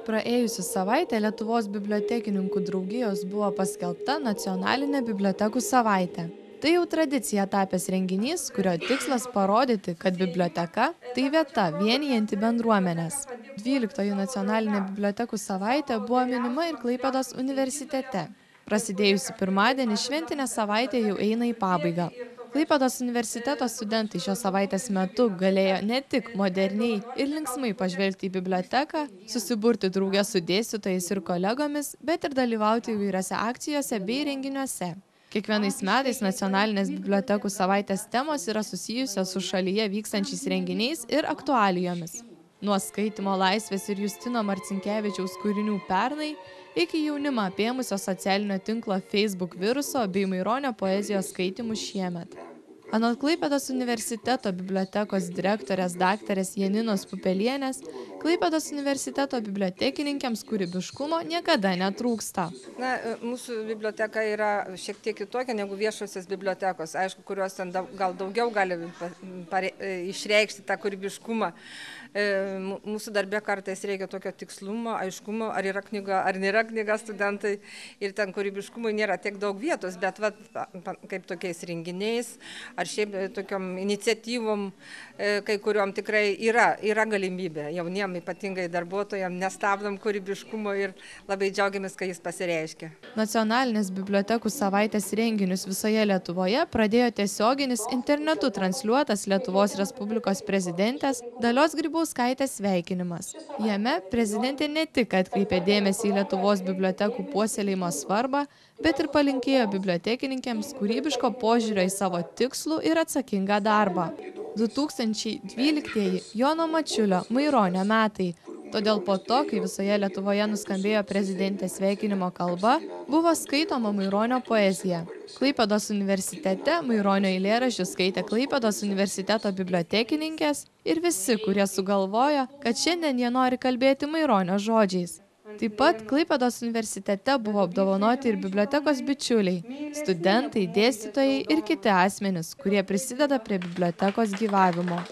Praėjusią savaitę Lietuvos bibliotekininkų draugijos buvo paskelbta nacionalinė bibliotekų savaitė. Tai jau tradicija tapęs renginys, kurio tikslas parodyti, kad biblioteka – tai vieta vienijanti bendruomenės. 12 nacionalinė bibliotekų savaitė buvo minima ir Klaipėdos universitete. Prasidėjusi pirmadienį šventinė savaitė jau eina į pabaigą. Klaipėdos universiteto studentai šios savaitės metu galėjo ne tik moderniai ir linksmai pažvelgti į biblioteką, susiburti drauge su dėstytojais ir kolegomis, bet ir dalyvauti įvairiose akcijose bei renginiuose. Kiekvienais metais nacionalinės bibliotekų savaitės temos yra susijusios su šalyje vykstančiais renginiais ir aktualijomis. Nuo skaitymo laisvės ir Justino Marcinkevičiaus kūrinių pernai iki jaunimą apėmusio socialinio tinklo Facebook viruso bei Maironio poezijos skaitymų šiemet. Anot Klaipėdos universiteto bibliotekos direktorės daktarės Janinos Pupelienės, Klaipėdos universiteto bibliotekininkėms kūrybiškumo niekada netrūksta. Mūsų biblioteka yra šiek tiek kitokia negu viešosios bibliotekos, aišku, kurios ten gal daugiau gali išreikšti tą kūrybiškumą. Mūsų darbė kartais reikia tokio tikslumo, aiškumo, ar yra knyga, ar nėra knyga studentai, ir ten kūrybiškumui nėra tiek daug vietos, bet kaip tokiais renginiais, ar šiaip tokiom iniciatyvom, kai kuriuom tikrai yra galimybė jauniem, ypatingai darbuotojam, nestabdom kūrybiškumo ir labai džiaugiamės, kai jis pasireiškia. Nacionalinės bibliotekų savaitės renginius visoje Lietuvoje pradėjo tiesioginis internetu transliuotas Lietuvos Respublikos prezidentės Dalios Grybauskaitės sveikinimas. Jame prezidentė ne tik atkreipė dėmesį į Lietuvos bibliotekų puoselėjimo svarbą, bet ir palinkėjo bibliotekininkėms kūrybiško požiūrio į savo tikslų ir atsakingą darbą. 2012 Jono Mačiulio Maironio metai. Todėl po to, kai visoje Lietuvoje nuskambėjo prezidentės sveikinimo kalba, buvo skaitoma Maironio poezija. Klaipėdos universitete Maironio eilėraščius skaitė Klaipėdos universiteto bibliotekininkės ir visi, kurie sugalvojo, kad šiandien jie nori kalbėti Maironio žodžiais. Taip pat Klaipėdos universitete buvo apdovanoti ir bibliotekos bičiuliai, studentai, dėstytojai ir kiti asmenys, kurie prisideda prie bibliotekos gyvavimo.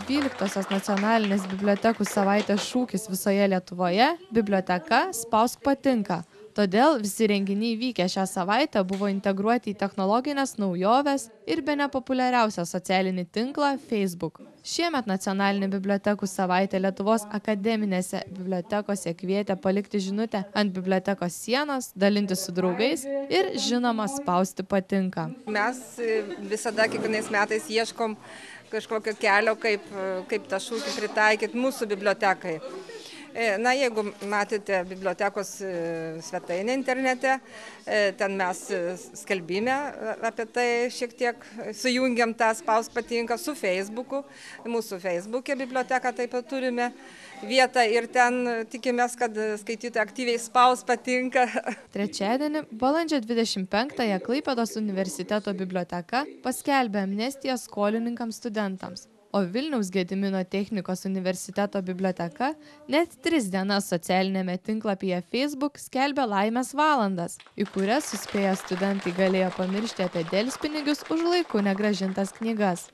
12 nacionalinės bibliotekų savaitės šūkis visoje Lietuvoje – biblioteka spausk patinka. Todėl visi renginiai vykę šią savaitę buvo integruoti į technologinės naujoves ir bene populiariausią socialinį tinklą Facebook. Šiemet nacionalinė bibliotekų savaitė Lietuvos akademinėse bibliotekose kvietė palikti žinutę ant bibliotekos sienos, dalintis su draugais ir, žinoma, spausti patinka. Mes visada kiekvienais metais ieškom kažkokio kelio, kaip tą šūkį pritaikyti mūsų bibliotekai. Jeigu matėte bibliotekos svetainę internete, ten mes skelbime apie tai šiek tiek sujungiam tą spausk patinka su Facebooku. Mūsų Facebook'e biblioteką taip pat turime vietą ir ten tikimės, kad skaitytojai aktyviai spaus patinka. Trečiadienį, balandžio 25-ąją Klaipėdos universiteto biblioteka paskelbė amnestiją skolininkams studentams. O Vilniaus Gedimino technikos universiteto biblioteka net 3 dienas socialinėme tinklapyje Facebook skelbė laimės valandas, į kurias suspėję studentai galėjo pamiršti apie delspinigius už laiku negrąžintas knygas.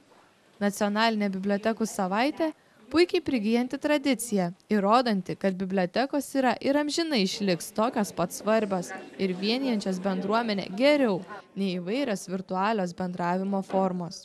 Nacionalinė bibliotekų savaitė – puikiai prigyjanti tradicija, įrodanti, kad bibliotekos yra ir amžinai išliks tokios pat svarbios ir vienijančios bendruomenę geriau nei įvairios virtualios bendravimo formos.